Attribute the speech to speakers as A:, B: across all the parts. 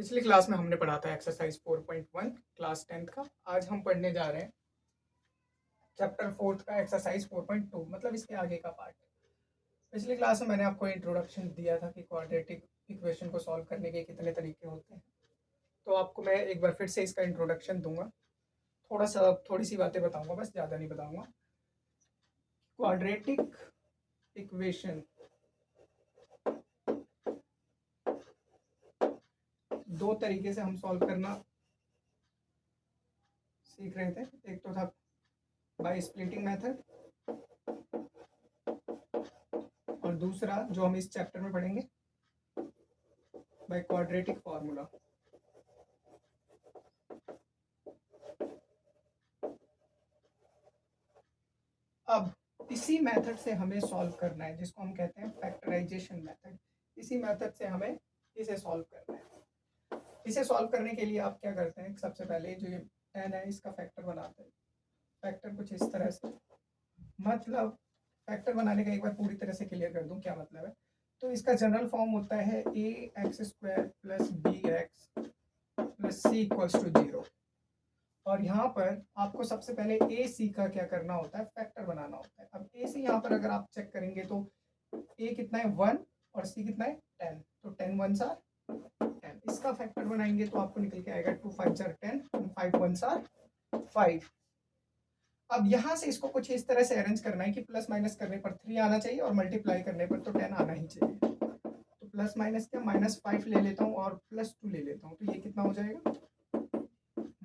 A: पिछली क्लास में हमने पढ़ा था एक्सरसाइज 4.1 क्लास 10th का। आज हम पढ़ने जा रहे हैं चैप्टर 4 का एक्सरसाइज 4.2, मतलब इसके आगे का पार्ट। पिछली क्लास में मैंने आपको इंट्रोडक्शन दिया था कि क्वाड्रेटिक इक्वेशन को सॉल्व करने के कितने तरीके होते हैं। तो आपको मैं एक बार फिर से इसका इंट्रोडक्शन दूंगा, थोड़ी सी बातें बताऊंगा, बस ज़्यादा नहीं बताऊंगा। क्वाड्रेटिक इक्वेशन दो तरीके से हम सॉल्व करना सीख रहे थे। एक तो था बाय स्प्लिटिंग मेथड और दूसरा जो हम इस चैप्टर में पढ़ेंगे बाय क्वाड्रेटिक फार्मूला। अब इसी मेथड से हमें सॉल्व करना है, जिसको हम कहते हैं फैक्टराइजेशन मेथड। इसी मेथड से हमें इसे सॉल्व करना है। इसे सॉल्व करने के लिए आप क्या करते हैं, सबसे पहले जो ये 10 है इसका फैक्टर बनाते हैं। फैक्टर कुछ इस तरह से, मतलब फैक्टर बनाने का एक बार पूरी तरह से क्लियर कर दूं क्या मतलब है। तो इसका जनरल फॉर्म होता है a x square plus b x plus c equals to 0। और यहाँ पर आपको सबसे पहले ए सी का क्या करना होता है, फैक्टर बनाना होता है। अब ए सी यहाँ पर अगर आप चेक करेंगे तो ए कितना है 1 और सी कितना है 10, तो 10 1s आर 10। इसका फैक्टर बनाएंगे तो आपको निकल के आएगा 2 5s are 10 and 5 1s are 5। अब यहाँ से इसको कुछ इस तरह से अरेंज करना है कि प्लस माइनस करने पर 3 आना चाहिए और मल्टीप्लाई करने पर तो 10 आना ही चाहिए। तो प्लस माइनस क्या, -5 ले लेता हूँ और +2 ले लेता हूँ, तो ये कितना हो जाएगा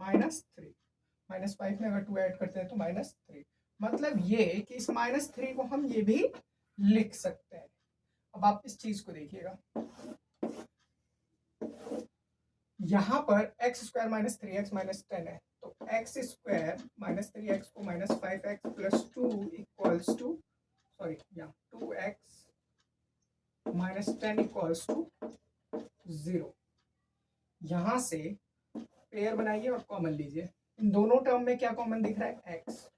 A: -3। -5 में अगर 2 ऐड करते हैं तो -3। मतलब ये कि इस -3 को हम ये भी लिख सकते हैं। अब आप इस चीज को देखिएगा, यहाँ पर एक्स स्क्वायर -3x -10 है, तो एक्स स्क्वायर -3x को -5x plus 2 equals to 2x -10 equals to 0। यहाँ से पेयर बनाइए और कॉमन लीजिए। इन दोनों टर्म में क्या कॉमन दिख रहा है, x।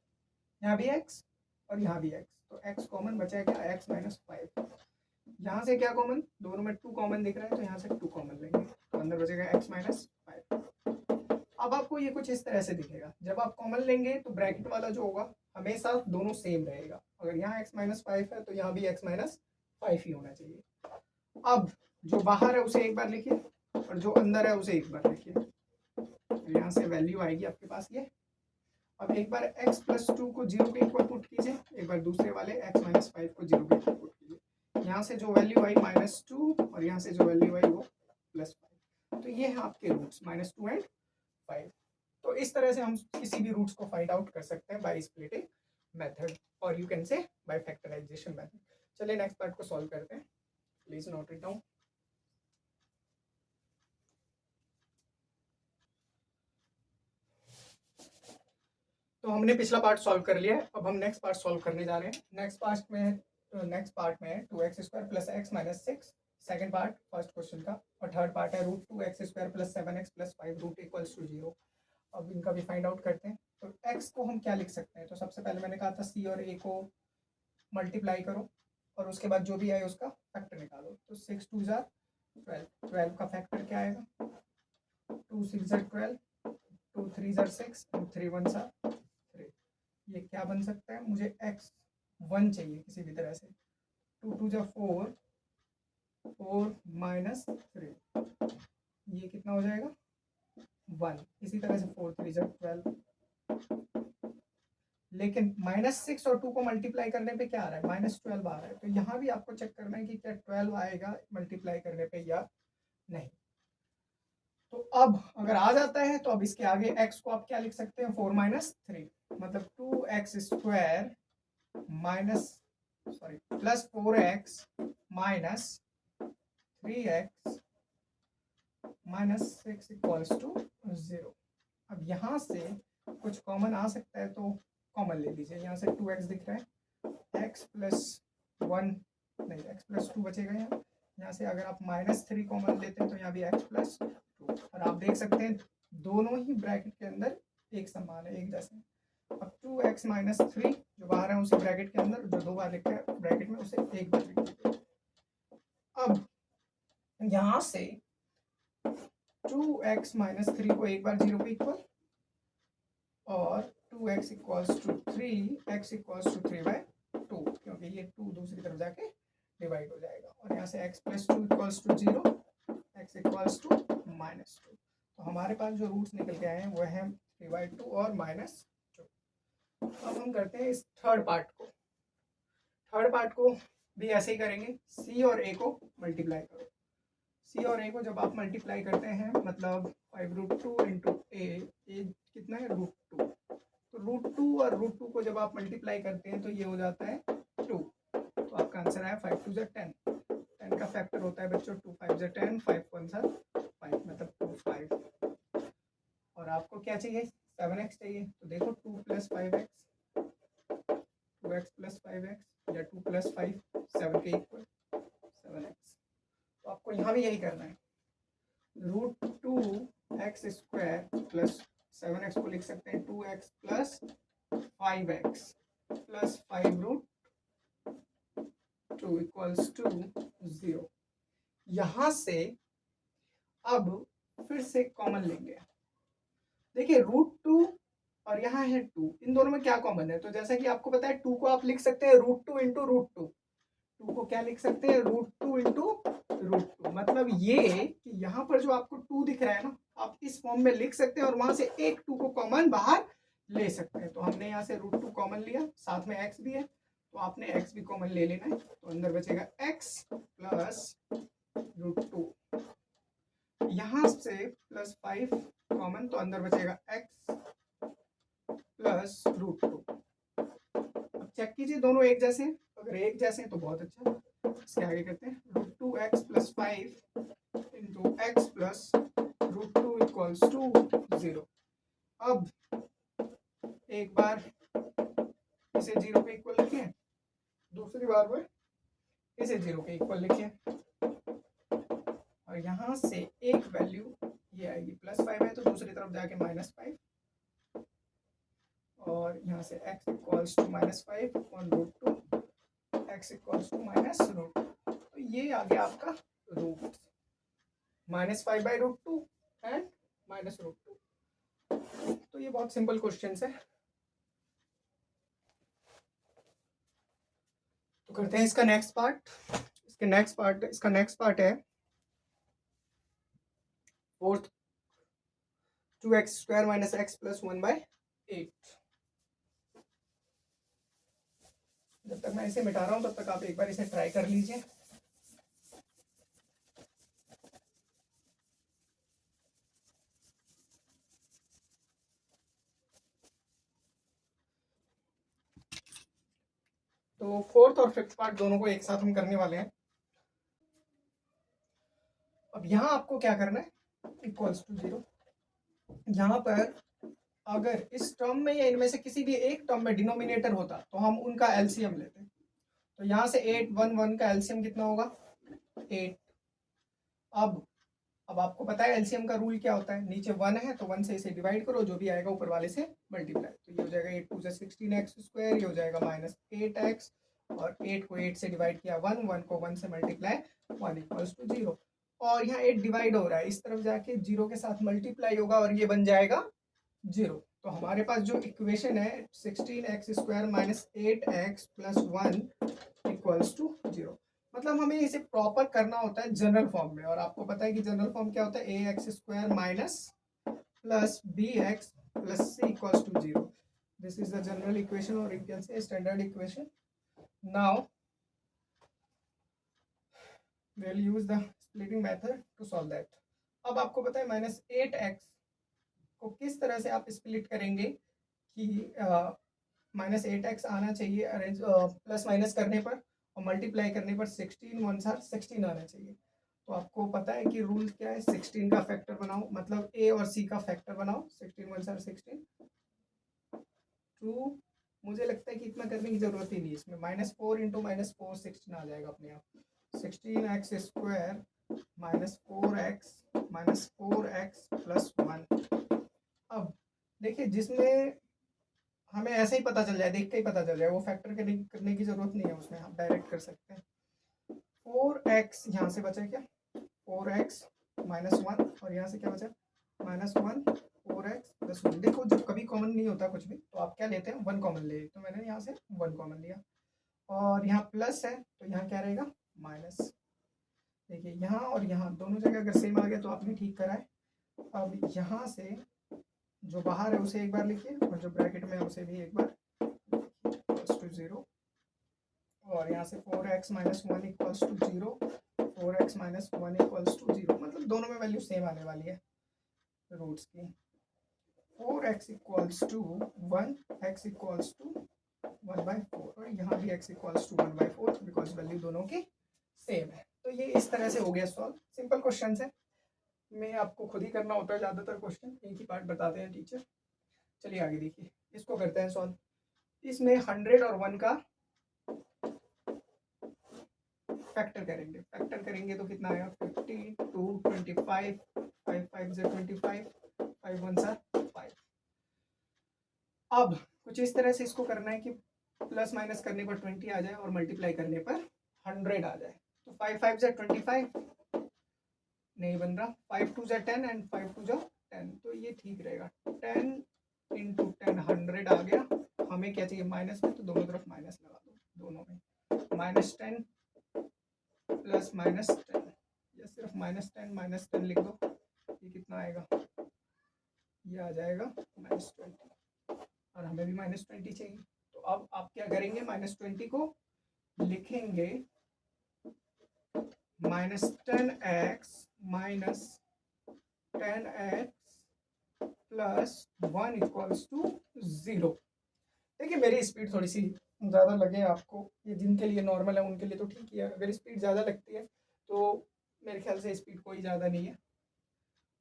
A: यहाँ भी x और यहाँ भी x, तो x कॉमन बचा क्या, x -5। यहाँ से क्या कॉमन, दोनों में 2 कॉमन दिख रहा है, तो यहाँ से 2 कॉमन लेंगे, तो अंदर बचेगा x -5। अब आपको ये कुछ इस तरह से दिखेगा। जब आप कॉमन लेंगे तो ब्रैकेट वाला जो होगा हमेशा दोनों सेम रहेगा। अगर यहाँ x -5 है तो यहाँ भी x -5 ही होना चाहिए। अब जो बाहर है उसे एक बार लिखिए और जो अंदर है उसे एक बार लिखिए, तो यहाँ से वैल्यू आएगी आपके पास ये। अब एक बार x + 2 को 0 के इक्वल पुट कीजिए, एक बार दूसरे वाले x -5 को 0 के इक्वल पुट कीजिए। यहाँ से जो वैल्यू आई -2 और यहाँ से जो वैल्यू आई वो +5। तो ये है आपके रूट्स -2 एंड 5। तो इस तरह से हम किसी भी रूट्स को फाइंड आउट कर सकते हैं बाय स्प्लिटिंग मेथड, और you can say by factorisation method. चलिए नेक्स्ट पार्ट को सॉल्व करते हैं। Please note it down. तो हमने पिछला पार्ट सॉल्व कर लिया है, अब हम नेक्स्ट पार्ट सॉल्व करने जा रहे हैं। नेक्स्ट पार्ट में 2x² + x - 6 second part first question का, और थर्ड पार्ट है √2x² + 7x + 5 root equals to 0। अब इनका भी फाइंड आउट करते हैं। तो x को हम क्या लिख सकते हैं, तो सबसे पहले मैंने कहा था c और a को मल्टीप्लाई करो और उसके बाद जो भी आए उसका फैक्टर निकालो। तो 6 2s आर 12, 12 का फैक्टर क्या आएगा, 2 6s आर 12, 2 3s आर 6 और 3 1s आर 3। ये क्या बन सकता है, मुझे x1 चाहिए किसी भी तरह से। 2 2s आर 4, 4 -3, ये कितना हो जाएगा 1। इसी तरह से 4 3s आर 12, लेकिन -6 और 2 को मल्टीप्लाई करने पे क्या आ रहा है, -12 आ रहा है। तो यहाँ भी आपको चेक करना है कि क्या 12 आएगा मल्टीप्लाई करने पे या नहीं। तो अब अगर आ जाता है तो अब इसके आगे x को आप क्या लिख सकते हैं, 4 - 3, मतलब 2x² plus 4x -3x -6 equals to 0। अब यहाँ से कुछ कॉमन आ सकता है तो कॉमन ले लीजिए। यहाँ से 2x दिख रहा है, x + 1 नहीं, x + 2 बचेगा। यहाँ से अगर आप -3 कॉमन लेते हैं तो यहाँ भी x + 2, और आप देख सकते हैं दोनों ही ब्रैकेट के अंदर एक समान है, एक जैसे। अब 2x - 3 जो बाहर है उसे ब्रैकेट के अंदर, जो 2 बार लिखा है ब्रैकेट में उसे एक बार लिख दीजिए। अब यहाँ से 2x माइनस 3 को एक बार 0 पे इक्वल, और 2x equals to 3x equals to 3/2, क्योंकि ये 2 दूसरी तरफ जाके डिवाइड हो जाएगा, और यहाँ से x plus 2 equals to 0, x equals to -2। तो हमारे पास जो रूट्स निकल के आए हैं वो है 3/2 और -2। अब हम करते हैं इस थर्ड पार्ट को भी ऐसे ही करेंगे। c और a को मल्टीप्लाई करो। c और a को जब आप मल्टीप्लाई करते हैं, मतलब 5√2 इंटू ए कितना है √2, तो √2 और √2 को जब आप मल्टीप्लाई करते हैं तो ये हो जाता है 2। तो आपका आंसर आया 5 2 10। 10 का फैक्टर होता है बच्चों 2 5 10, 5 1 5, मतलब 25। और आपको क्या चाहिए, 7x चाहिए। तो देखो 2 + 5x, 2x + 5x या 2 + 5 7 के इक्वल 7x। तो आपको यहाँ भी यही करना है। √2x² प्लस 7x को लिख सकते हैं 2x + 5x + 5√2 इक्वल्स टू 0। यहाँ से अब फिर से कॉमन लेंगे। देखिए √2 और यहाँ है 2, इन दोनों में क्या कॉमन है, तो जैसा कि आपको पता है 2 को आप लिख सकते हैं √2 इंटू √2। 2 को क्या लिख सकते हैं, √2 इंटू √2। मतलब ये कि यहाँ पर जो आपको 2 दिख रहा है ना, आप इस फॉर्म में लिख सकते हैं और वहां से एक 2 को कॉमन बाहर ले सकते हैं। तो हमने यहाँ से √2 कॉमन लिया, साथ में x भी है, तो आपने x भी कॉमन ले लेना है। तो अंदर बचेगा x प्लस √2, यहाँ से +5 कॉमन, तो अंदर बचेगा x प्लस √2। अब चेक कीजिए दोनों एक जैसे हैं, अगर एक जैसे हैं तो बहुत अच्छा। इसके आगे करते हैं √2x + 5 into x plus √2 equals to 0। अब एक बार इसे 0 पे इक्वल लिखे, दूसरी बार में इसे 0 पे इक्वल लिखे, और यहाँ से एक वैल्यू ये आएगी +5 है तो दूसरी तरफ जाके -5, और यहाँ से x equals to -5 on √2, x equals to -√2। तो ये आ गया आपका रूट, -5/√2 एंड -√2। तो ये बहुत सिंपल क्वेश्चन है। तो करते हैं इसका नेक्स्ट पार्ट। इसका नेक्स्ट पार्ट है 4th 2x² - x + 1/8। जब तक मैं इसे मिटा रहा हूं तब तक आप एक बार इसे ट्राई कर लीजिए। तो 4th और 5th पार्ट दोनों को एक साथ हम करने वाले हैं। अब यहाँ आपको क्या करना है, इक्वल्स टू 0। यहाँ पर अगर इस टर्म में या इनमें से किसी भी एक टर्म में डिनोमिनेटर होता तो हम उनका एलसीएम लेते। तो यहाँ से 8 1 1 का एलसीएम कितना होगा, 8। अब आपको पता है एलसीएम का रूल क्या होता है, नीचे 1 है तो 1 से इसे डिवाइड करो, जो भी आएगा ऊपर वाले से मल्टीप्लाई। तो ये हो जाएगा 8 2 16x², ये हो जाएगा -8x, और 8 को 8 से डिवाइड किया 1, 1 को 1 से मल्टीप्लाई 1 इक्वल्स टू 0। और यहाँ 8 डिवाइड हो रहा है, इस तरफ जाके 0 के साथ मल्टीप्लाई होगा और ये बन जाएगा 0। तो हमारे पास जो इक्वेशन है 16x² - 8x + 1 इक्वल्स टू 0। मतलब हमें इसे प्रॉपर करना होता है जनरल फॉर्म में, और आपको पता है कि जनरल फॉर्म क्या होता है, ax² plus bx plus c equals to 0। This is the general equation, और you can say standard equation. Now we will use the splitting method to solve that. अब आपको पता है -8x को किस तरह से आप स्प्लिट करेंगे कि -8x आना चाहिए अरेंज प्लस माइनस करने पर, और मल्टीप्लाई करने पर 16 1 16 आना चाहिए। तो आपको पता है कि रूल क्या है, 16 का फैक्टर बनाओ, मतलब a और c का फैक्टर बनाओ। 16 1 16 2, मुझे लगता है कि इतना करने की जरूरत ही नहीं, इसमें -4 इंटू -4 16 आ जाएगा अपने आप। 16x² -4x + 1। अब देखिए जिसमें हमें ऐसे ही पता चल जाए, देख के ही पता चल जाए, वो फैक्टर करने की जरूरत नहीं है, उसमें हम डायरेक्ट कर सकते हैं। 4x यहाँ से बचा क्या, 4x -1 और यहाँ से क्या बचा -1 4x + 1। देखो जब कभी कॉमन नहीं होता कुछ भी तो आप क्या लेते हैं 1 कॉमन ले, तो मैंने यहाँ से 1 कॉमन लिया और यहाँ प्लस है तो यहाँ क्या रहेगा माइनस। देखिए यहाँ और यहाँ दोनों जगह अगर सेम आ गया तो आपने ठीक करा है। अब यहाँ से जो बाहर है उसे एक बार लिखिए और जो ब्रैकेट में है उसे भी एक बार = 0 और यहाँ से 4x - 1 = 0, 4x - 1 = 0, मतलब दोनों में वैल्यू सेम आने वाली है रूट्स की। 4x = 1, x = 1/4 और यहाँ भी x = 1/4 बिकॉज वैल्यू दोनों की सेम है। तो ये इस तरह से हो गया सॉल्व। सिंपल क्वेश्चन है, मैं आपको खुद ही करना होता है ज़्यादातर क्वेश्चन, एक ही पार्ट बताते हैं टीचर। चलिए आगे देखिए, इसको करते हैं सॉल्व। इसमें 100 और 1 का फैक्टर करेंगे तो कितना आएगा 50 2 25 5 5 से 25 5 1 सा 5। अब कुछ इस तरह से इसको करना है कि प्लस माइनस करने पर 20 आ जाए और मल्टीप्लाई करने पर 100 आ जाए। तो 5 5 से 25 नहीं बन रहा, 5 2 से 10 एंड 5 2 जा 10, तो ये ठीक रहेगा। 10 × 10 100 आ गया। हमें क्या चाहिए माइनस में, तो दोनों तरफ माइनस लगा दो, दोनों में -10 + -10 या सिर्फ -10 लिख दो। ये कितना आएगा, ये आ जाएगा -20 और हमें भी -20 चाहिए। तो अब आप क्या करेंगे, -20 को लिखेंगे -10x - 10x + 1 = 0। देखिए मेरी स्पीड थोड़ी सी ज़्यादा लगे आपको, ये जिनके लिए नॉर्मल है उनके लिए तो ठीक ही है, अगर स्पीड ज़्यादा लगती है तो मेरे ख्याल से स्पीड कोई ज़्यादा नहीं है,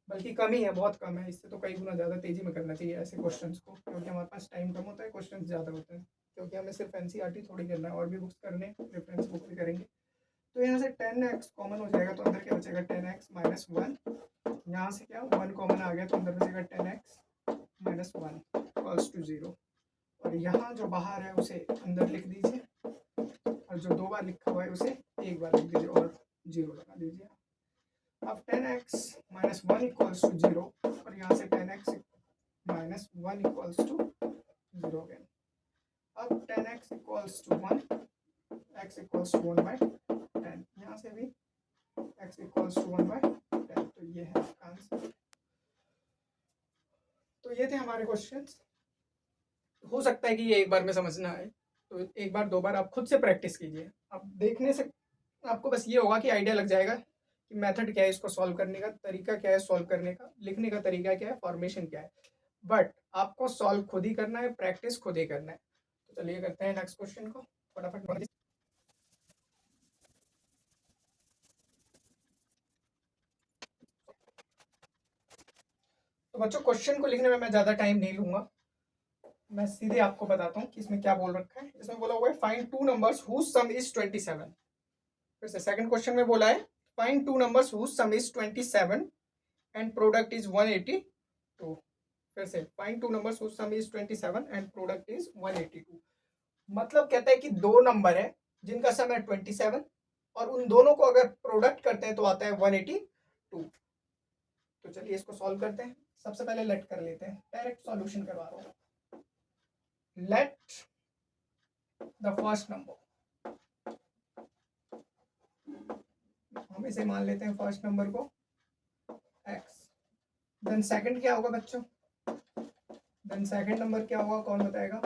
A: बल्कि कम ही है, बहुत कम है। इससे तो कई गुना ज़्यादा तेज़ी में करना चाहिए ऐसे क्वेश्चंस को, क्योंकि हमारे पास टाइम कम होता है, क्वेश्चन ज़्यादा होते हैं, क्योंकि हमें सिर्फ एनसीईआरटी थोड़ी करना है, और भी बुक्स करने, रेफरेंस बुक भी करेंगे। तो यहाँ से 10x कॉमन हो जाएगा, तो अंदर क्या बचेगा 10x - 1। यहाँ से क्या 1 कॉमन आ गया, तो अंदर बचेगा 10x - 1 = 0 और यहाँ जो बाहर है उसे अंदर लिख दीजिए और जो 2 बार लिखा हुआ है उसे एक बार लिख दीजिए और 0 लगा दीजिए। अब 10x - 1 = 0 और यहाँ से 10x - 1 = 0 अगेन। अब 10x = 1, x = 1/10, यहाँ से भी x = 1/10, तो ये है आपका आंसर। तो ये थे हमारे क्वेश्चंस। हो सकता है कि ये एक बार में समझ ना आए, तो एक बार 2 बार आप खुद से प्रैक्टिस कीजिए। अब देखने से आपको बस ये होगा कि आइडिया लग जाएगा कि मेथड क्या है, इसको सॉल्व करने का तरीका क्या है, सॉल्व करने का, लिखने का तरीका क्या है, फॉर्मेशन क्या है। बट आपको सॉल्व खुद ही करना है, प्रैक्टिस खुद ही करना है। तो चलिए करते हैं नेक्स्ट क्वेश्चन को फटाफट। तो बच्चों क्वेश्चन को लिखने में मैं ज़्यादा टाइम नहीं लूंगा, मैं सीधे आपको बताता हूँ कि इसमें क्या बोल रखा है। इसमें बोला हुआ है find 2 numbers whose sum is 27। फिर से सेकंड क्वेश्चन में बोला है find 2 numbers whose sum is 27 and product is 182। फिर से find 2 numbers whose sum is 27 and product is 182। मतलब कहता है कि 2 नंबर है जिनका सम है 27 और उन दोनों को अगर प्रोडक्ट करते हैं तो आता है 182। तो चलिए इसको सॉल्व करते हैं। सबसे पहले लेट कर लेते हैं, डायरेक्ट सॉल्यूशन करवा रहा हूँ। लेट द फर्स्ट नंबर, हम इसे मान लेते हैं फर्स्ट नंबर को x। देन सेकंड क्या होगा बच्चों, देन सेकंड नंबर क्या होगा, कौन बताएगा।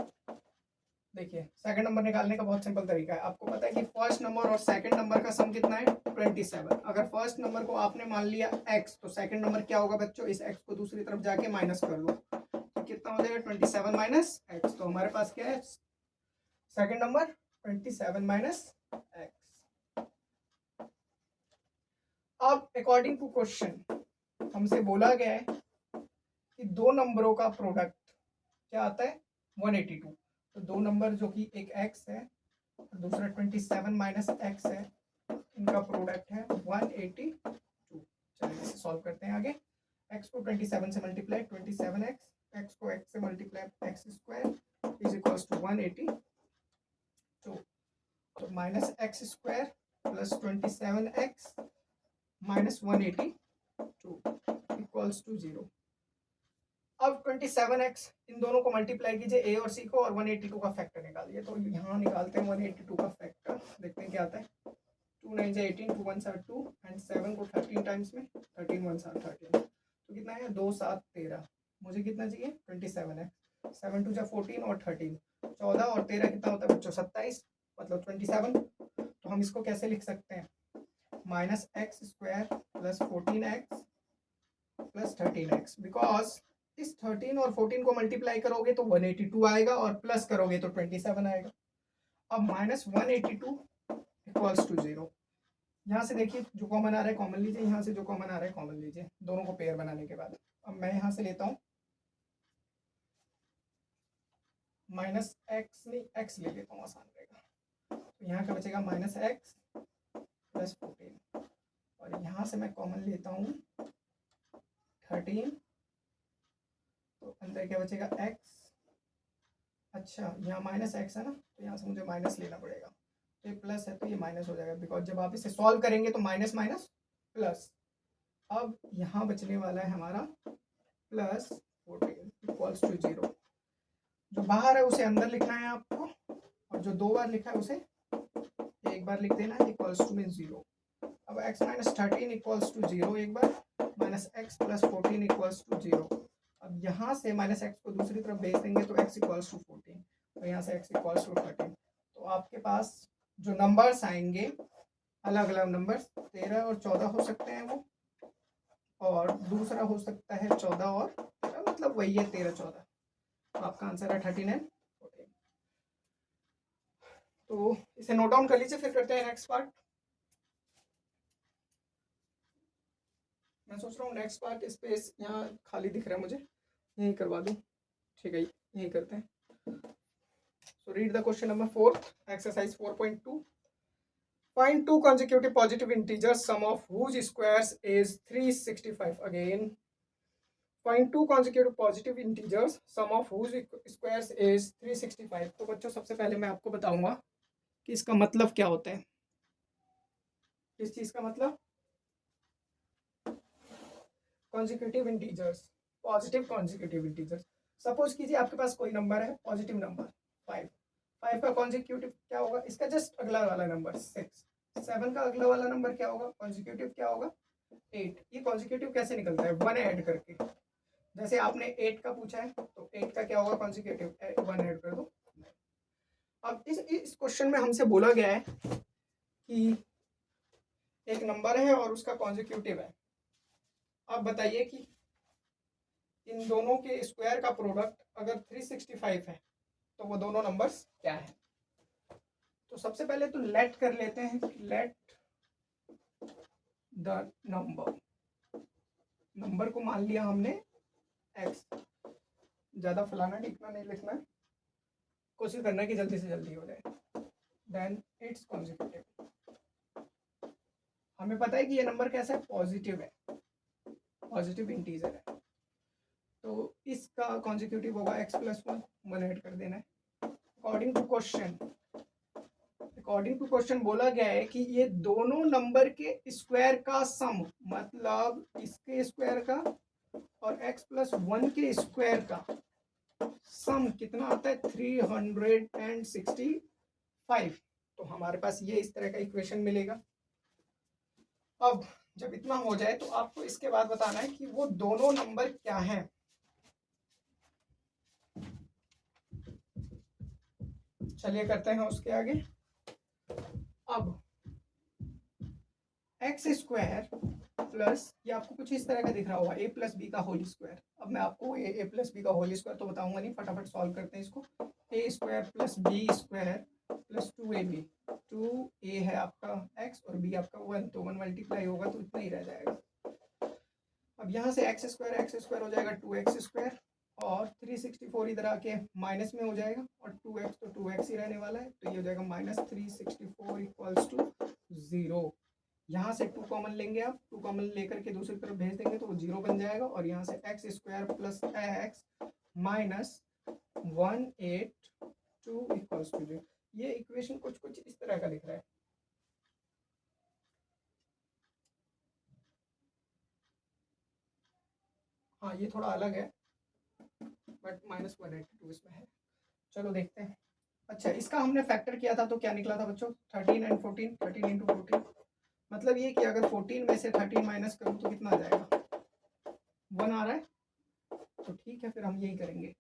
A: देखिए सेकंड नंबर निकालने का बहुत सिंपल तरीका है। आपको पता है कि फर्स्ट नंबर और सेकंड नंबर का सम कितना है 27। अगर फर्स्ट नंबर को आपने मान लिया x, तो सेकंड नंबर क्या होगा बच्चों, इस x को दूसरी तरफ जाके माइनस कर लो, तो कितना हो जाएगा 27 - x। तो हमारे पास क्या है सेकंड नंबर 27 - x। अब अकॉर्डिंग टू क्वेश्चन हमसे बोला गया है कि 2 नंबरों का प्रोडक्ट क्या आता है 182। तो 2 नंबर जो कि एक x है और दूसरा 27 - x है, इनका प्रोडक्ट है 182। चलिए इसे सॉल्व करते हैं आगे। x को 27 से मल्टीप्लाई 27x, x को x से multiply x square is equals to 182। तो -x square + 27x - 180 2 equals to 0। अब 27x इन दोनों को मल्टीप्लाई कीजिए, a और c को, और 182 का फैक्टर निकालिए। तो यहाँ निकालते हैं 182 का फैक्टर, देखते हैं क्या आता है। 2 9 से 18, 2 1 7 2 एंड 7 को 13 टाइम्स में, 13 1 7 13, तो कितना है 2 7 13। मुझे कितना चाहिए 27x, 7 2 14 और 13, 14 और 13 कितना होता है बच्चों 27, मतलब 27। तो हम इसको कैसे लिख सकते हैं, minus x square plus 14x plus 13x, because इस 13 और 14 को मल्टीप्लाई करोगे तो 182 आएगा और प्लस करोगे तो 27 आएगा। अब माइनस 182 इक्वल्स टू 0। यहाँ से देखिए जो कॉमन आ रहा है कॉमन लीजिए, यहाँ से जो कॉमन आ रहा है कॉमन लीजिए, दोनों को पेयर बनाने के बाद। अब मैं यहाँ से लेता हूँ माइनस एक्स, नहीं एक्स ले लेता हूँ, आसान रहेगा। तो यहाँ का बचेगा माइनस एक्स प्लस 14, और यहाँ से मैं कॉमन लेता हूँ 13, तो अंदर क्या बचेगा x। अच्छा यहाँ माइनस एक्स है ना, तो यहाँ से मुझे माइनस लेना पड़ेगा, तो ये प्लस है तो ये माइनस हो जाएगा, बिकॉज जब आप इसे सॉल्व करेंगे तो माइनस माइनस प्लस। अब यहाँ बचने वाला है हमारा प्लस 14 इक्वल्स टू 0। जो बाहर है उसे अंदर लिखना है आपको, और जो 2 बार लिखा है उसे एक बार लिख देना है, इक्वल्स टू में 0। अब x माइनस 13 इक्वल्स टू 0 एक बार, minus x plus 14 equals to 0। अब यहाँ से माइनस एक्स को दूसरी तरफ भेज देंगे तो x इक्वल्स टू 14, तो यहाँ से x इक्वल्स टू 13। तो आपके पास जो नंबर्स आएंगे अलग अलग नंबर्स 13 और 14 हो सकते हैं वो, और दूसरा हो सकता है 14 और 13, मतलब वही है 13 14। तो आपका आंसर है 13 एंड 14। तो इसे नोट डाउन कर लीजिए, फिर करते हैं नेक्स्ट पार्ट। मैं सोच रहा हूँ नेक्स्ट पार्ट स्पेस यहाँ खाली दिख रहा है मुझे, यही करवा दूँ। ठीक है यही करते हैं। So read the question number 4, exercise 4.2. Find two consecutive positive integers, sum of whose squares is 365. Again, find two consecutive positive integers, sum of whose squares is 365. तो बच्चों सबसे पहले मैं आपको बताऊंगा कि इसका मतलब क्या होता है। किस चीज का मतलब, consecutive integers, positive consecutive integers. Suppose कीजिए आपके पास कोई नंबर है पॉजिटिव नंबर 5, 5 का कॉन्जिक्यूटिव क्या होगा, इसका जस्ट अगला वाला नंबर 6, 7 का अगला वाला नंबर क्या होगा, कॉन्जिक्यूटिव क्या होगा 8। ये कॉन्जिक्यूटिव कैसे निकलता है, 1 ऐड करके। जैसे आपने 8 का पूछा है तो 8 का क्या होगा कॉन्जिक्यूटिव, 1 ऐड कर दो। अब इस क्वेश्चन में हमसे बोला गया है कि एक नंबर है और उसका कॉन्जिक्यूटिव है। अब बताइए कि इन दोनों के स्क्वायर का प्रोडक्ट अगर 365 है तो वो दोनों नंबर्स क्या है। तो सबसे पहले तो लेट कर लेते हैं, लेट द नंबर को मान लिया हमने x। ज्यादा फलाना टिकना नहीं लिखना है, कोशिश करना है कि जल्दी से जल्दी हो जाए। देन इट्स कॉन्जिक्यूटिव, हमें पता है कि ये नंबर कैसा है, पॉजिटिव है, पॉजिटिव इंटीजर है, तो इसका कॉन्जिक्यूटिव होगा x प्लस 1 ऐड कर देना है। अकॉर्डिंग टू क्वेश्चन बोला गया है कि ये दोनों नंबर के स्क्वायर का सम, मतलब इसके स्क्वायर का और x प्लस 1 के स्क्वायर का सम कितना आता है 365। तो हमारे पास ये इस तरह का इक्वेशन मिलेगा। अब जब इतना हो जाए तो आपको इसके बाद बताना है कि वो दोनों नंबर क्या हैं। चलिए करते हैं उसके आगे। अब एक्स स्क्वायर प्लस, ये आपको कुछ इस तरह का दिख रहा होगा, ए प्लस बी का होल स्क्वायर। अब मैं आपको ए प्लस बी का होल स्क्वायर तो बताऊंगा नहीं, फटाफट सॉल्व करते हैं इसको। A square plus b square plus 2ab, 2a है आपका x और b आपका 1, तो 1 मल्टीप्लाई होगा तो इतना ही रह जाएगा। अब यहाँ से एक्स स्क्वायर हो जाएगा 2x स्क्वायर, और 364 इधर आके माइनस में हो जाएगा, और 2x तो 2x ही रहने वाला है, तो ये हो जाएगा माइनस 364 इक्वल्स टू 0। यहाँ से 2 कॉमन लेंगे आप, 2 कॉमन लेकर के दूसरी तरफ भेज देंगे तो वो 0 बन जाएगा, और यहाँ से x square plus x minus 182 equals to 0। ये इक्वेशन कुछ इस तरह का दिख रहा है। हाँ ये थोड़ा अलग है बट -182 इसमें है। चलो देखते हैं। अच्छा इसका हमने फैक्टर किया था तो क्या निकला था बच्चों, 13 एंड 14, 13 इंटू 14, मतलब ये कि अगर 14 में से 13 माइनस करूँ तो कितना आ जाएगा, 1 आ रहा है। तो ठीक है फिर हम यही करेंगे।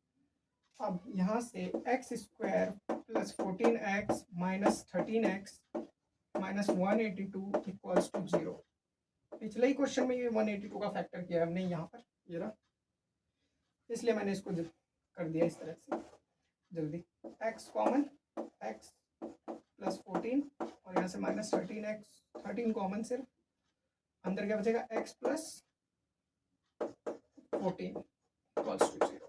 A: अब यहाँ से x square plus 14x minus 13x minus 182 equals to 0। पिछले ही क्वेश्चन में ये 182 का फैक्टर किया हमने यहाँ पर, ये रहा, इसलिए मैंने इसको कर दिया इस तरह से जल्दी। x कॉमन, x प्लस 14 और यहाँ से माइनस 13x, 13 कॉमन सिर्फ, अंदर क्या बचेगा x प्लस 14 इक्वल्स टू 0।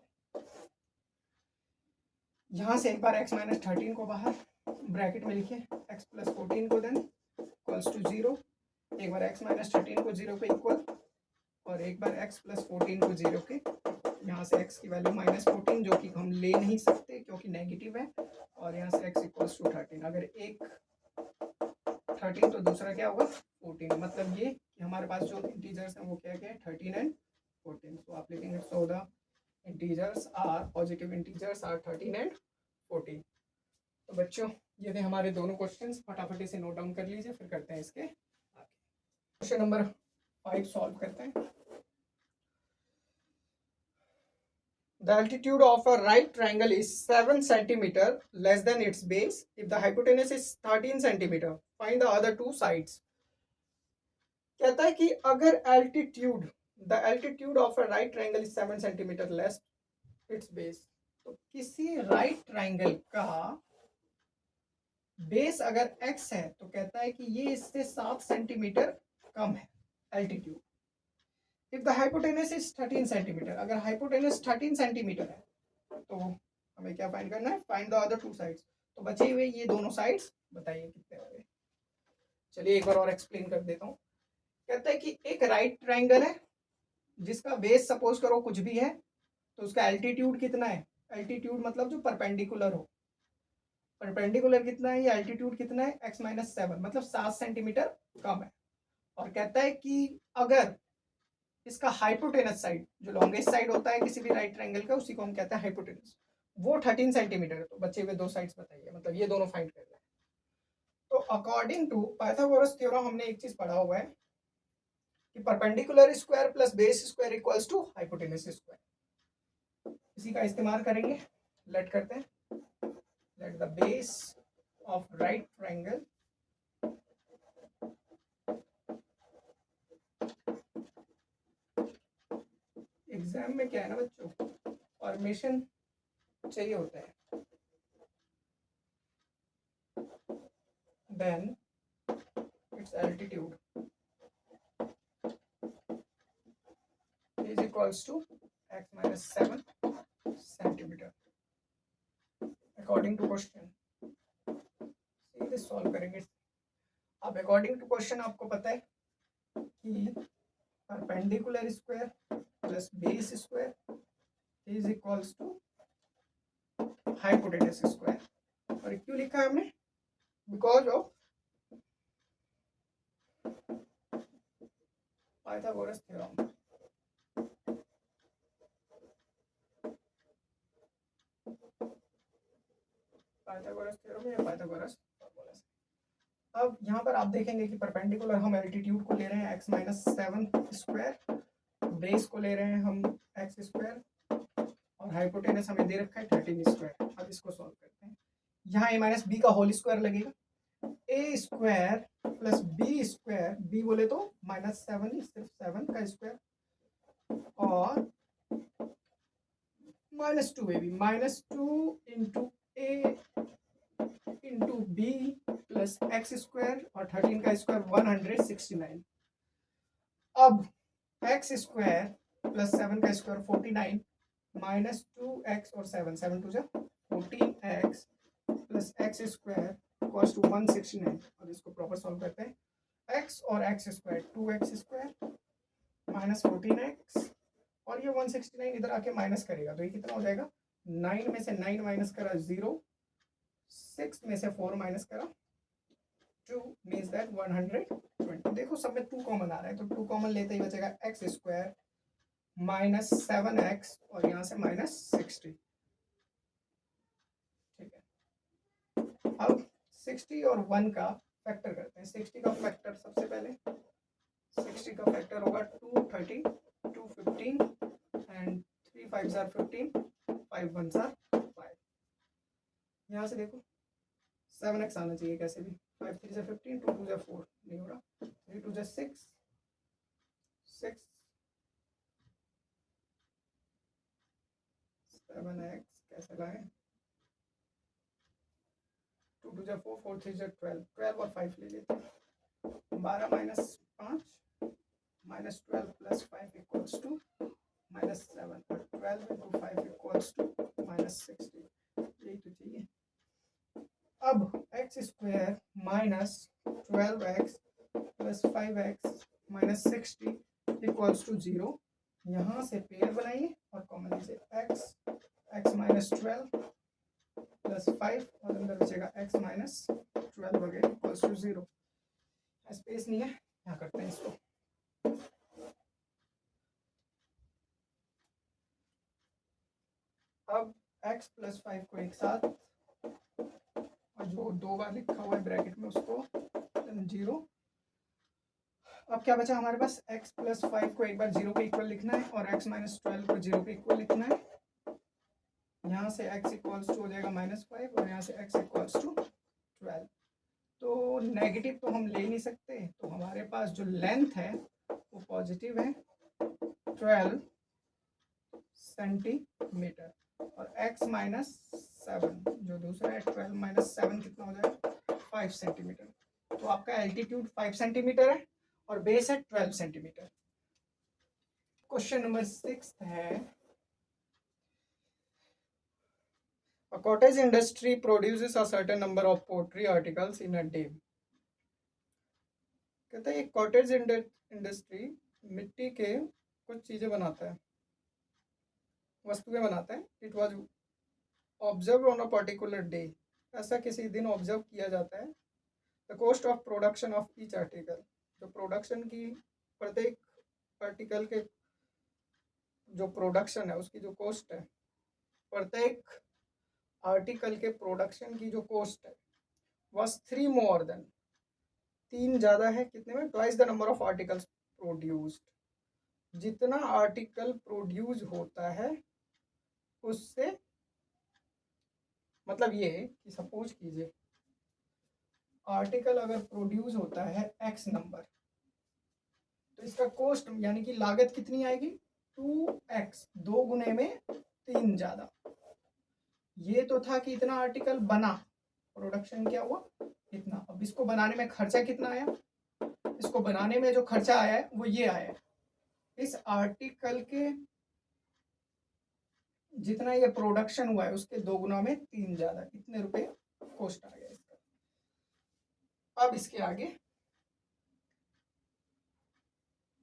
A: यहाँ से एक बार x माइनस 13 को बाहर ब्रैकेट में लिखे, x प्लस 14 को देन इक्वल्स टू 0, एक बार x माइनस 13 को 0 के इक्वल और एक बार x प्लस 14 को 0 के। यहाँ से x की वैल्यू -14 जो कि हम ले नहीं सकते क्योंकि नेगेटिव है, और यहाँ से x इक्वल्स टू 13, अगर एक 13 तो दूसरा क्या होगा 14, मतलब ये कि हमारे पास जो इंटीजर्स हैं वो क्या क्या है 13 एंड 14। तो आप लिखेंगे so the integers are, positive integers are 13 and 14। तो बच्चों ये थे हमारे दोनों क्वेश्चंस, फटाफट से नोट डाउन कर लीजिए, फिर करते हैं इसके आगे। क्वेश्चन नंबर 5 सॉल्व करते हैं। The altitude of a right triangle is 7 centimeter less than its base. If the hypotenuse is 13 centimeter, find the other two sides. कहता है कि अगर altitude, the altitude of a right triangle is 7 centimeter less its base, तो किसी right triangle का base अगर x है तो कहता है कि ये इससे 7 सेंटीमीटर कम है altitude. If the hypotenuse is 13 centimetre, अगर hypotenuse 13 सेंटीमीटर है तो हमें क्या फाइंड करना है, find the other two sides. तो बचे हुए ये दोनों साइड्स बताइए कितने हो गए। चलिए एक बार और एक्सप्लेन कर देता हूँ। कहता है कि एक राइट ट्राइंगल है जिसका बेस सपोज करो कुछ भी है, तो उसका एल्टीट्यूड कितना है, एल्टीट्यूड मतलब जो परपेंडिकुलर हो, परपेंडिकुलर कितना है, ये एल्टीट्यूड कितना है x माइनस 7, मतलब 7 सेंटीमीटर कम है। और कहता है कि अगर इसका हाइपोटेनस साइड, जो लॉन्गेस्ट साइड होता है किसी भी राइट ट्रायंगल का, उसी को हम कहते हैं हाइपोटेनस, वो 13 सेंटीमीटर है। तो बचे हुए दो साइड्स बताइए, मतलब ये दोनों फाइंड करना है। तो अकॉर्डिंग टू पाइथागोरस थ्योरम हमने एक चीज पढ़ा हुआ है कि perpendicular square plus base square equals to hypotenuse square. इसी का इस्तेमाल करेंगे। लेट करते हैं, let the base of right triangle exam में क्या है ना बच्चों, फॉर्मेशन चाहिए होता है, then its altitude is equals to x minus 7 centimetre according to question. सीधे सॉल्व करेंगे। अब अकॉर्डिंग टू क्वेश्चन आपको पता है कि perpendicular square plus base square is equals to hypotenuse square. और क्यों लिखा है हमने, because of Pythagoras theorem. Pythagoras theorem या पाइथागोरस फॉर्मूला से। अब यहाँ पर आप देखेंगे कि परपेंडिकुलर हम एल्टीट्यूड को ले रहे हैं x माइनस 7 स्क्वायर, बेस को ले रहे हैं हम x स्क्वायर, और हाइपोटेनस हमें दे रखा है 13 स्क्वायर। अब इसको सॉल्व करते हैं। यहाँ a माइनस बी का होल स्क्वायर लगेगा, a square plus b square, b बोले तो -7 ही, सिर्फ 7 का स्क्वायर, और -2ab, -2 into a into b plus x square, और 13 का स्क्वायर 169। अब एक्स स्क्वायर प्लस 7 का स्क्वायर 49 माइनस 2x और 7, 7 टू जा 14x plus x square equals to 169। और इसको प्रॉपर सॉल्व करते हैं, x और x square 2x square minus 14x, और ये 169 इधर आके माइनस करेगा तो ये कितना हो जाएगा, 9 में से 9 माइनस करा 0, 6 में से 4 माइनस करा 2, मीन्स दैट 120। देखो सब में 2 कॉमन आ रहा है, तो 2 कॉमन लेते ही बचेगा एक्स स्क्वायर -7x और यहाँ से -60। ठीक है, अब 60 और 1 का फैक्टर करते हैं। 60 का फैक्टर सबसे पहले 60 का फैक्टर होगा 230, 215 एंड 3 5 are 15, 5 1 are 5। यहाँ से देखो 7x आना चाहिए कैसे भी। 5 3 से 15, 2 2 4 नहीं हो रहा, 3 2 6 6 7x कैसे लाएं। 2 2 4 4 3 12, 12 और 5 ले लेते हैं। 12 -5 -12 + 5 इक्वल्स टू -7 और 12 × 5 इक्वल्स टू -60। यही तो चाहिए। अब x² -12x + 5x -60 equals to 0। यहाँ से पेयर बनाइए और कॉमन लीजिए x -12 + 5 और अंदर बचेगा x -12 वगैरह इक्वल्स टू 0। स्पेस नहीं है, यहाँ करते हैं इसको। अब x + 5 को एक साथ और जो 2 बार लिखा हुआ है ब्रैकेट में उसको 0। अब क्या बचा हमारे पास, x + 5 को एक बार 0 के इक्वल लिखना है और x -12 को 0 के इक्वल लिखना है। यहाँ से x इक्वल्स टू हो जाएगा -5 और यहाँ से x इक्वल्स टू 12। तो नेगेटिव तो हम ले नहीं सकते, तो हमारे पास जो लेंथ है वो पॉजिटिव है 12 सेंटीमीटर और x -7 जो दूसरा है 12 - 7 कितना हो जाएगा 5 सेंटीमीटर। तो आपका एल्टीट्यूड 5 सेंटीमीटर है और बेस है 12 सेंटीमीटर। क्वेश्चन नंबर 6 है, A cottage industry produces a certain number of pottery articles in a day। कहता है एक कॉटेज इंडस्ट्री मिट्टी के कुछ चीजें बनाता है, वस्तुएं बनाता है। It was observe on a particular day, ऐसा किसी दिन ऑब्जर्व किया जाता है। The cost of production of each article, जो प्रोडक्शन की प्रत्येक आर्टिकल के जो प्रोडक्शन है उसकी जो कॉस्ट है, प्रत्येक आर्टिकल के प्रोडक्शन की जो कॉस्ट है वॉज 3 मोर देन, 3 ज़्यादा है कितने में, twice the number of articles produced. जितना आर्टिकल प्रोड्यूस होता है उससे, मतलब ये कि सपोज कीजिए आर्टिकल अगर प्रोड्यूस होता है x नंबर, तो इसका कॉस्ट यानी कि लागत कितनी आएगी 2x, 2 गुने में 3 ज़्यादा। ये तो था कि इतना आर्टिकल बना, प्रोडक्शन क्या हुआ इतना। अब इसको बनाने में खर्चा कितना आया, इसको बनाने में जो खर्चा आया है वो ये आया है, इस आर्टिकल के जितना ये प्रोडक्शन हुआ है उसके 2 गुना में 3 ज़्यादा, इतने रुपए कॉस्ट आ गया इसका। अब इसके आगे,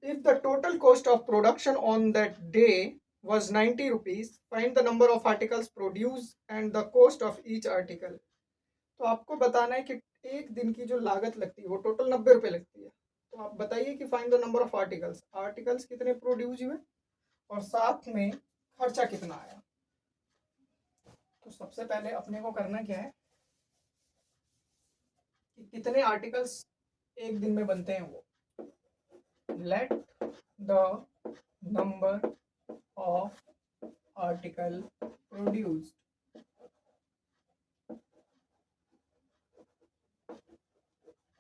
A: if the total cost of production on that day was 90 rupees, find the number of articles produced and the cost of each article। तो आपको बताना है कि एक दिन की जो लागत लगती है वो टोटल 90 रुपये लगती है। तो आप बताइए कि find the number of articles, articles कितने प्रोड्यूस हुए और साथ में खर्चा कितना आया। तो सबसे पहले अपने को करना क्या है कि कितने आर्टिकल्स एक दिन में बनते हैं वो, let the number of article produced,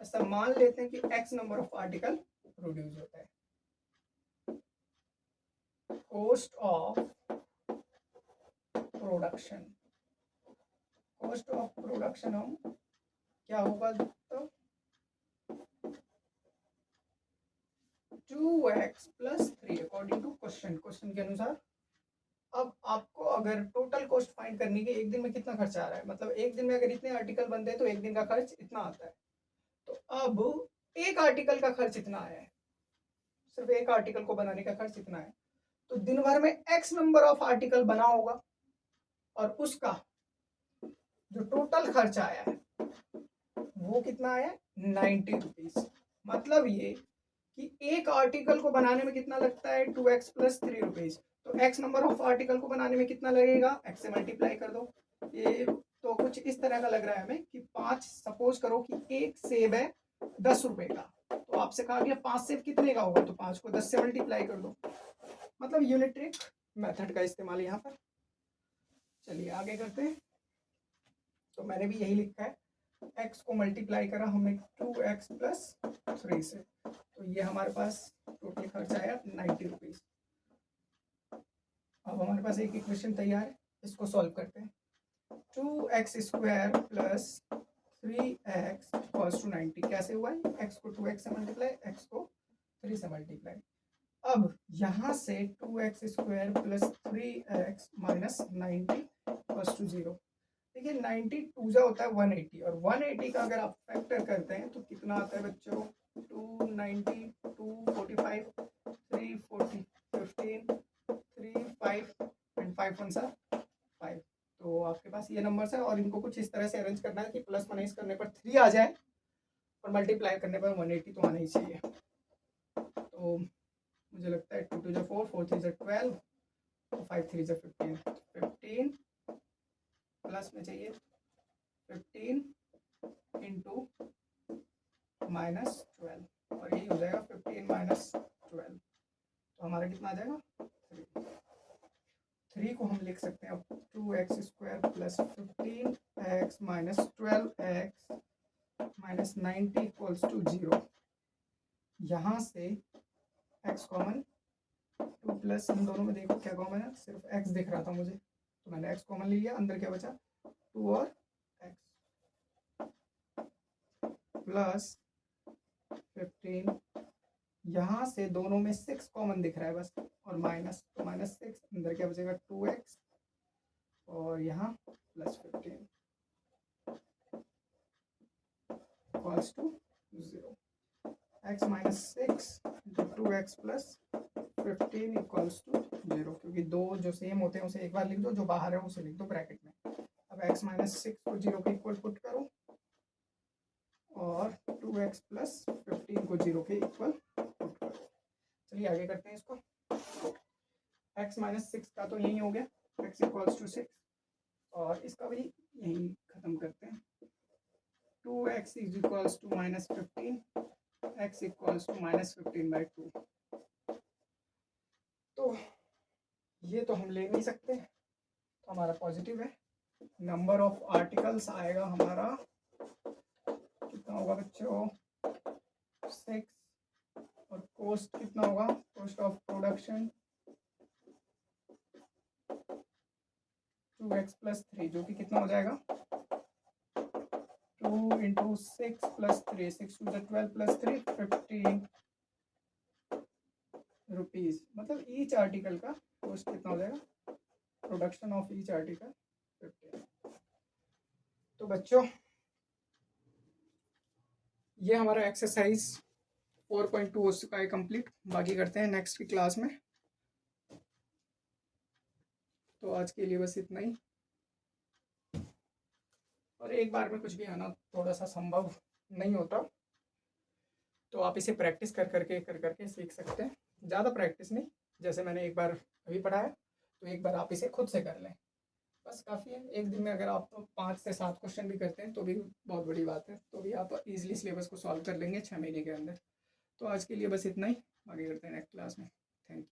A: ऐसा मान लेते हैं कि x number of article produce होता है। Cost of production, cost of production हम क्या होगा तो 2x + 3 according to question, question के अनुसार। अब आपको अगर टोटल कॉस्ट फाइंड करनी है एक दिन में कितना खर्चा आ रहा है, मतलब एक दिन में अगर इतने आर्टिकल बनते हैं तो एक दिन का खर्च इतना आता है। तो अब एक आर्टिकल का खर्च इतना आया है, सिर्फ एक आर्टिकल को बनाने का खर्च इतना है, तो दिन भर में x नंबर ऑफ आर्टिकल बना होगा और उसका जो टोटल खर्च आया है वो कितना आया 90 रुपीज। मतलब ये कि एक आर्टिकल को बनाने में कितना लगता है 2x प्लस 3 रुपीज़। तो x नंबर ऑफ आर्टिकल को बनाने में कितना लगेगा, x से मल्टीप्लाई कर दो। ये तो कुछ इस तरह का लग रहा है हमें कि 5, सपोज करो कि एक सेब है 10 रुपए का, तो आपसे कहा गया 5 सेब कितने का होगा, तो 5 को 10 से मल्टीप्लाई कर दो। मतलब यूनिट्रिक मेथड का इस्तेमाल यहाँ पर। चलिए आगे करते हैं। तो मैंने भी यही लिखा है, x को मल्टीप्लाई करा हमने 2x प्लस 3 से, तो ये हमारे पास टोटल खर्च आया 90 रुपीज़। अब हमारे पास एक इक्वेशन तैयार है, इसको सॉल्व करते हैं। 2x square plus 3x equals to 90 कैसे हुआ है, x को 2x से मल्टीप्लाई, x को 3 से मल्टीप्लाई। अब यहाँ से 2x square plus 3x minus 90 equals to 0। देखिए 90 टू जा होता है 180, और 180 का अगर आप फैक्टर करते हैं तो कितना आता है बच्चों, 290, 245, 340, 15, 3, 5 एंड 5 1 5। तो आपके पास ये नंबर्स है, और इनको कुछ इस तरह से अरेंज करना है कि प्लस माइनस करने पर 3 आ जाए और मल्टीप्लाई करने पर 180 तो आना ही चाहिए। तो मुझे लगता है 2 2 जा 4, 4 3 जा 12, 5 3 जा 15, 15 प्लस में चाहिए 15 इंटू माइनस 12, और यही हो जाएगा 15 माइनस 12, तो हमारा कितना आ जाएगा 3 को हम लिख सकते हैं अब 2x square plus 15x minus 12x minus 90 equals to 0। यहाँ से x कॉमन, 2 प्लस इन दोनों में देखो क्या कॉमन है, सिर्फ x दिख रहा था मुझे तो मैंने x कॉमन ले लिया, अंदर क्या बचा 2 और x प्लस 15, यहाँ से दोनों में 6 कॉमन दिख रहा है बस, और माइनस, तो माइनस 6, अंदर क्या बचेगा 2x और यहाँ plus 15 equals to 0। x minus 6 into 2x plus 15 equals to 0, क्योंकि दो जो सेम होते हैं उसे एक बार लिख दो, जो बाहर है उसे लिख दो ब्रैकेट में। अब x माइनस 6 को 0 के इक्वल पुट करो और 2x प्लस 15 को 0 के इक्वल पुट करो। चलिए आगे करते हैं इसको। x माइनस 6 का तो यही हो गया, x इक्वल्स टू 6, और इसका भी यही खत्म करते हैं। 2x is equals to minus 15, x equals to minus 15/2। तो ये तो हम ले नहीं सकते, तो हमारा पॉजिटिव है। नंबर ऑफ आर्टिकल्स आएगा हमारा कितना होगा बच्चों 6, और कॉस्ट कितना होगा, cost of production 2x plus 3, जो कि कितना हो जाएगा 2 इंटू 6 प्लस 3, 6 2 12 प्लस 3 15 रुपीज़। मतलब ईच आर्टिकल का कॉस्ट कितना हो जाएगा, प्रोडक्शन ऑफ ईच आर्टिकल 15। तो बच्चों ये हमारा एक्सरसाइज 4.2 हो चुका है कंप्लीट। बाकी करते हैं नेक्स्ट की क्लास में। तो आज के लिए बस इतना ही, और एक बार में कुछ भी आना थोड़ा सा संभव नहीं होता, तो आप इसे प्रैक्टिस कर करके सीख सकते हैं। ज़्यादा प्रैक्टिस नहीं, जैसे मैंने एक बार अभी पढ़ाया तो एक बार आप इसे खुद से कर लें, बस काफ़ी है। एक दिन में अगर आप 5 से 7 क्वेश्चन भी करते हैं तो भी बहुत बड़ी बात है, तो भी आप इजीली सिलेबस को सॉल्व कर लेंगे 6 महीने के अंदर। तो आज के लिए बस इतना ही, आगे करते हैं नेक्स्ट क्लास में।